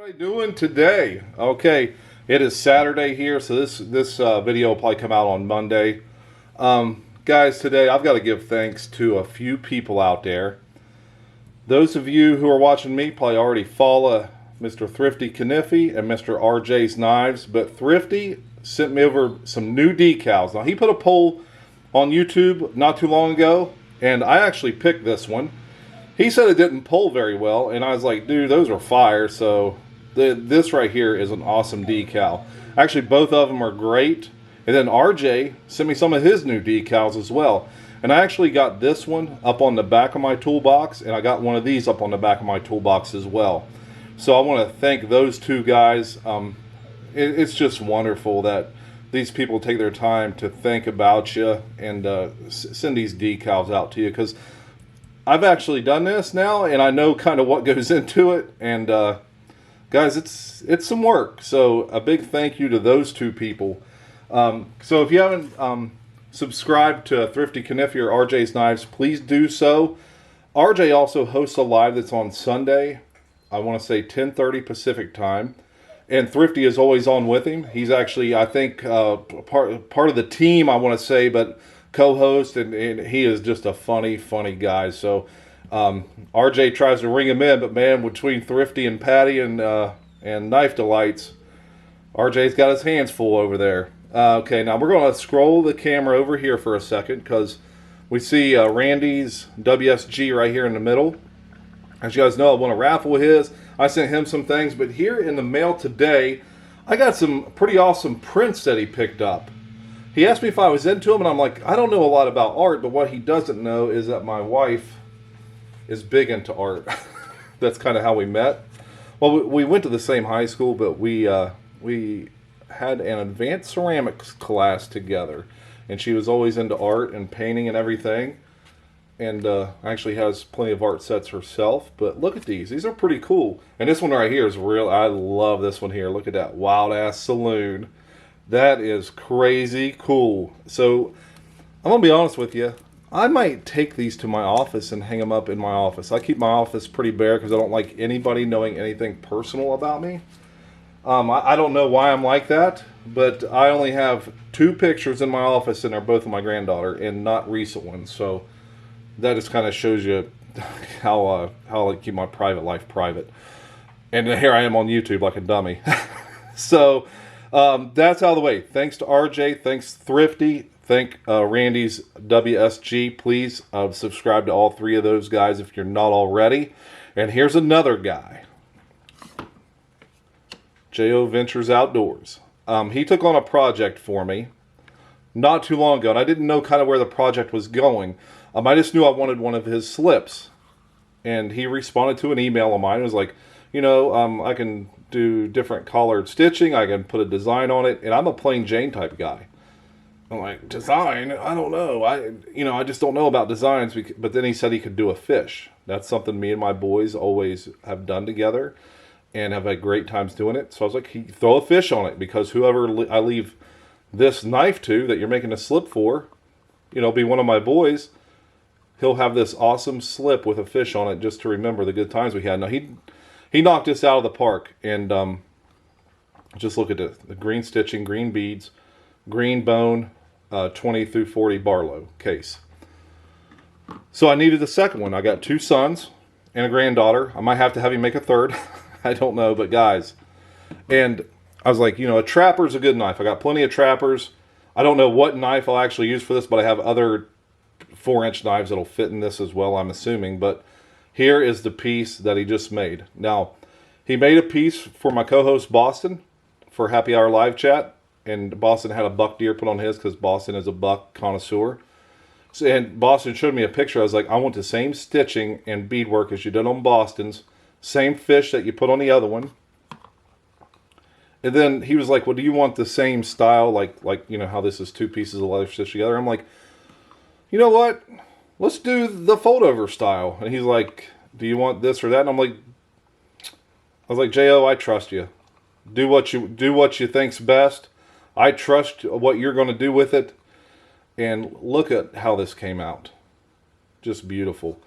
Everybody doing today? Okay, it is Saturday here, so this video will probably come out on Monday. Guys, today I've got to give thanks to a few people out there. Those of you who are watching me probably already follow Mr. Thrifty Kniffy and Mr. RJ's Knives, but Thrifty sent me over some new decals. Now, he put a poll on YouTube not too long ago, and I actually picked this one. He said it didn't pull very well, and I was like, dude, those are fire. So this right here is an awesome decal. Actually, both of them are great. And then RJ sent me some of his new decals as well. And I actually got this one up on the back of my toolbox, and I got one of these up on the back of my toolbox as well. So I want to thank those two guys. It's just wonderful that these people take their time to think about you and send these decals out to you, because I've actually done this now, and I know kind of what goes into it. And guys, it's some work. So a big thank you to those two people. So if you haven't subscribed to Thrifty Kniffy or RJ's Knives, please do so. RJ also hosts a live that's on Sunday. I want to say 10:30 Pacific time. And Thrifty is always on with him. He's actually, I think, part of the team, I want to say, but co-host, and he is just a funny guy. So RJ tries to ring him in, but man, between Thrifty and Patty and Knife Delights, RJ's got his hands full over there. Okay, now we're going to scroll the camera over here for a second, because we see Randy's WSG right here in the middle. As you guys know, I won a raffle with his. I sent him some things, but here in the mail today, I got some pretty awesome prints that he picked up. He asked me if I was into them, and I'm like, I don't know a lot about art, but what he doesn't know is that my wife is big into art. That's kind of how we met. Well, we went to the same high school, but we had an advanced ceramics class together, and she was always into art and painting and everything, and actually has plenty of art sets herself. But look at these. These are pretty cool. And this one right here is real. I love this one here. Look at that wild-ass saloon. That is crazy cool. So I'm going to be honest with you. I might take these to my office and hang them up in my office. I keep my office pretty bare because I don't like anybody knowing anything personal about me. I don't know why I'm like that, but I only have 2 pictures in my office, and they're both of my granddaughter, and not recent ones. So that just kind of shows you how I keep my private life private. And here I am on YouTube like a dummy. So that's out of the way. Thanks to RJ. Thanks Thrifty. Thank Randy's WSG. Please subscribe to all 3 of those guys if you're not already. And here's another guy. J.O. Ventures Outdoors. He took on a project for me not too long ago, and I didn't know kind of where the project was going. I just knew I wanted one of his slips. And he responded to an email of mine. It was like, you know, I can do different collared stitching. I can put a design on it. And I'm a plain Jane type guy. I'm like, design? I don't know. I just don't know about designs. But then he said he could do a fish. That's something me and my boys always have done together and have had great times doing it. So I was like, throw a fish on it, because whoever I leave this knife to that you're making a slip for, you know, be one of my boys, he'll have this awesome slip with a fish on it just to remember the good times we had. Now, he knocked this out of the park, and just look at it. The green stitching, green beads, green bone, 20 through 40 Barlow case. So I needed a second one. I got 2 sons and a granddaughter. I might have to have him make a third. I don't know, but guys. And I was like, you know, a trapper's a good knife. I got plenty of trappers. I don't know what knife I'll actually use for this, but I have other 4-inch knives that'll fit in this as well, I'm assuming. But here is the piece that he just made. Now, he made a piece for my co-host Boston for Happy Hour Live Chat, and Boston had a buck deer put on his because Boston is a buck connoisseur. So, and Boston showed me a picture. I was like, I want the same stitching and beadwork as you did on Boston's, same fish that you put on the other one. And then he was like, well, do you want the same style, like you know how this is 2 pieces of leather stitched together? I'm like, you know what? Let's do the fold-over style. And he's like, do you want this or that? And I was like, J.O., I trust you. Do what you think's best. I trust what you're going to do with it. And look at how this came out. Just beautiful.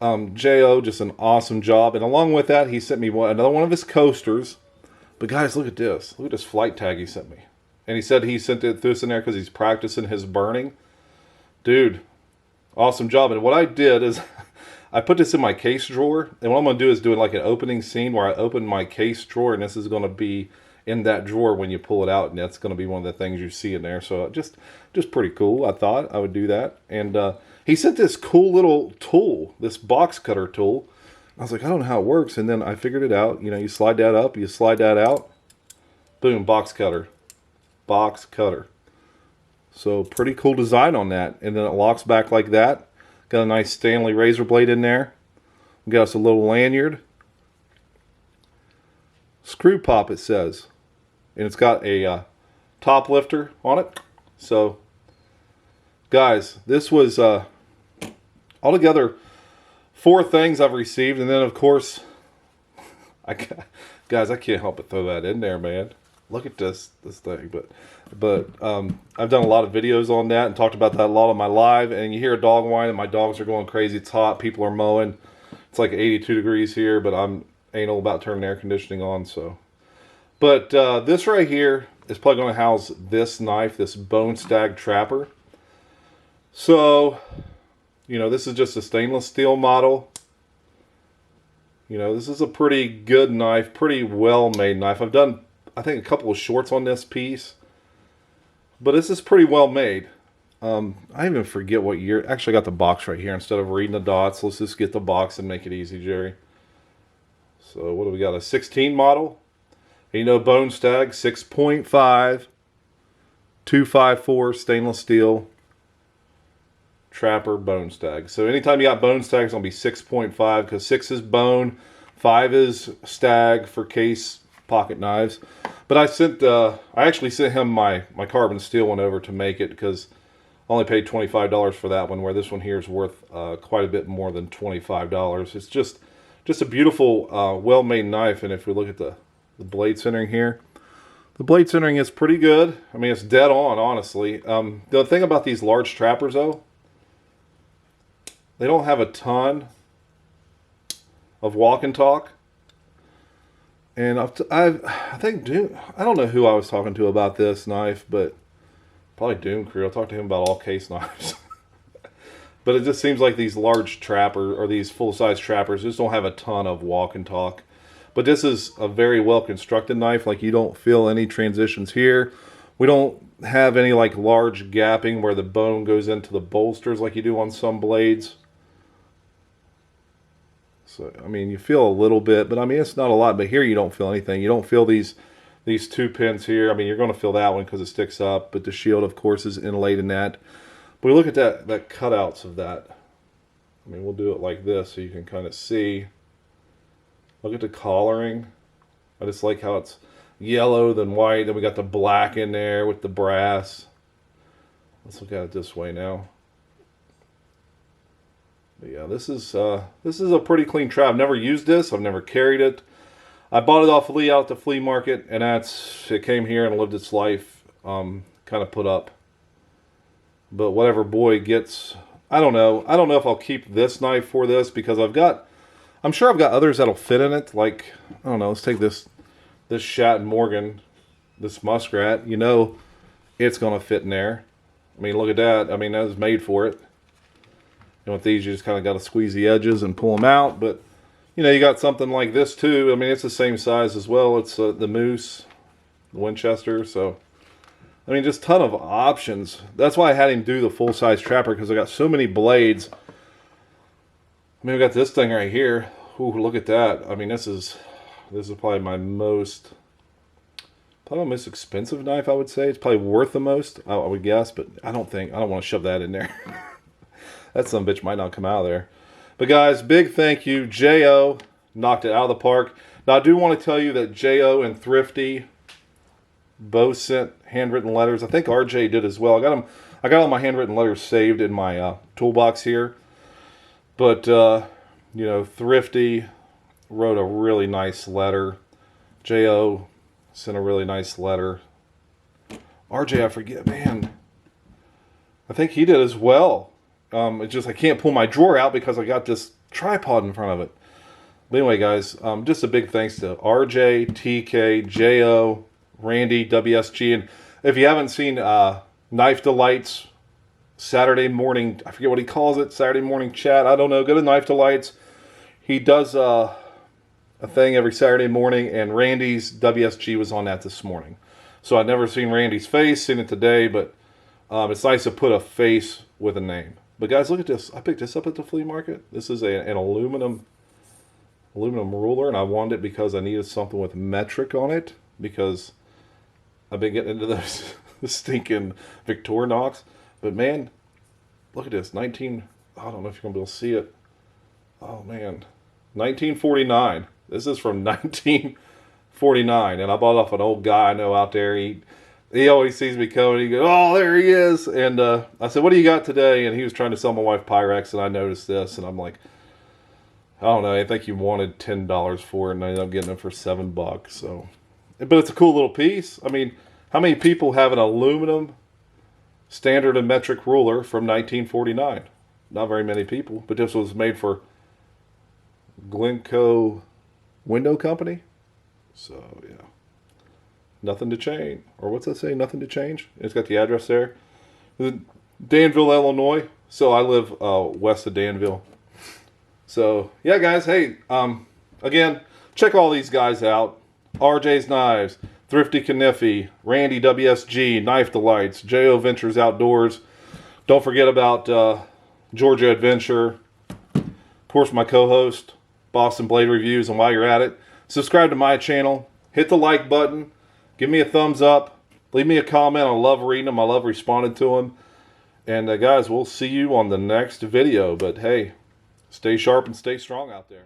Jo, just an awesome job. And along with that, he sent me another one of his coasters. But guys, look at this. Look at this flight tag he sent me. And he said he sent this in there because he's practicing his burning. Dude, awesome job. And what I did is I put this in my case drawer. And what I'm going to do is do like an opening scene where I open my case drawer. And this is going to be in that drawer when you pull it out. And that's going to be one of the things you see in there. So just pretty cool. I thought I would do that. And he sent this cool little tool, this box cutter tool. I was like, I don't know how it works. And then I figured it out. You know, you slide that up, you slide that out. Boom, box cutter. Box cutter. So pretty cool design on that. And then it locks back like that. Got a nice Stanley razor blade in there. We got us a little lanyard. Screw pop, it says. And it's got a top lifter on it. So, guys, this was altogether 4 things I've received. And then, of course, guys, I can't help but throw that in there, man. Look at this thing. But I've done a lot of videos on that and talked about that a lot on my live. And you hear a dog whine and my dogs are going crazy. It's hot. People are mowing. It's like 82 degrees here, but I'm anal about turning air conditioning on. So, but this right here is probably going to house this knife, this Bone Stag Trapper. So, you know, this is just a stainless steel model. You know, this is a pretty good knife, pretty well-made knife. I've done, I think, a couple of shorts on this piece. But this is pretty well-made. I even forget what year. Actually, I got the box right here. Instead of reading the dots, let's just get the box and make it easy, Jerry. So, what do we got? A 16 model. And you know, Bone Stag, 6.5, 254 stainless steel. Trapper Bone Stag. So anytime you got Bone Stag, it's going to be 6.5 because 6 is bone, 5 is stag for case pocket knives. But I actually sent him my carbon steel one over to make it because I only paid $25 for that one, where this one here is worth quite a bit more than $25. It's just a beautiful, well-made knife. And if we look at the blade centering here, the blade centering is pretty good. I mean, it's dead on, honestly. The thing about these large trappers, though, they don't have a ton of walk and talk. And I think I don't know who I was talking to about this knife, but probably Doom Crew. I'll talk to him about all case knives. But it just seems like these large trapper or these full-size trappers just don't have a ton of walk and talk. But this is a very well-constructed knife. Like, you don't feel any transitions here. We don't have any like large gapping where the bone goes into the bolsters like you do on some blades. So, I mean, you feel a little bit, but I mean, it's not a lot. But here you don't feel anything. You don't feel these 2 pins here. I mean, you're going to feel that one because it sticks up. But the shield, of course, is inlaid in that. But we look at that cutouts of that. I mean, we'll do it like this so you can kind of see. Look at the collaring. I just like how it's yellow, then white. Then we got the black in there with the brass. Let's look at it this way now. But yeah, this is a pretty clean trap. I've never used this. I've never carried it. I bought it off Lee out at the flea market, and it came here and lived its life, kind of put up. But whatever boy gets, I don't know. I don't know if I'll keep this knife for this because I'm sure I've got others that'll fit in it. Like, I don't know. Let's take this Shat Morgan, this muskrat. You know, it's gonna fit in there. I mean, look at that. I mean, that was made for it. And with these, you just kind of got to squeeze the edges and pull them out. But, you know, you got something like this, too. I mean, it's the same size as well. It's the Moose, the Winchester. So, I mean, just a ton of options. That's why I had him do the full-size trapper, because I got so many blades. I mean, we got this thing right here. Ooh, look at that. I mean, this is probably my most expensive knife, I would say. It's probably worth the most, I would guess. But I don't want to shove that in there. That son of a bitch might not come out of there. But guys, big thank you. Jo knocked it out of the park. Now, I do want to tell you that Jo and Thrifty both sent handwritten letters. I think RJ did as well. I got all my handwritten letters saved in my toolbox here. But, you know, Thrifty wrote a really nice letter. Jo sent a really nice letter. RJ, I forget, man. I think he did as well. It's just I can't pull my drawer out because I got this tripod in front of it. But anyway, guys, just a big thanks to RJ, TK, JO, Randy, WSG. And if you haven't seen Knife Delights Saturday morning, I forget what he calls it, Saturday morning chat, I don't know, go to Knife Delights. He does a thing every Saturday morning, and Randy's WSG was on that this morning. So I'd never seen Randy's face, seen it today, but it's nice to put a face with a name. But guys, look at this. I picked this up at the flea market. This is an aluminum ruler, and I wanted it because I needed something with metric on it, because I've been getting into those stinking Victorinox. But man, look at this. I don't know if you're going to be able to see it. Oh man, 1949. This is from 1949, and I bought it off an old guy I know out there. He always sees me coming. He goes, "Oh, there he is!" And I said, "What do you got today?" And he was trying to sell my wife Pyrex, and I noticed this, and I'm like, I don't know. I think he wanted $10 for it, and I ended up getting it for $7. So, but it's a cool little piece. I mean, how many people have an aluminum standard and metric ruler from 1949? Not very many people. But this was made for Glencoe Window Company. So yeah, nothing to change. Or what's that say? Nothing to change. It's got the address there. Danville, Illinois. So I live west of Danville. So, yeah, guys, hey, again, check all these guys out. RJ's Knives, Thrifty Kniffy, Randy WSG, Knife Delights, JO Ventures Outdoors. Don't forget about Georgia Adventure. Of course, my co-host, Boston Blade Reviews. And while you're at it, subscribe to my channel. Hit the like button. Give me a thumbs up. Leave me a comment. I love reading them. I love responding to them. And, guys, we'll see you on the next video. But, hey, stay sharp and stay strong out there.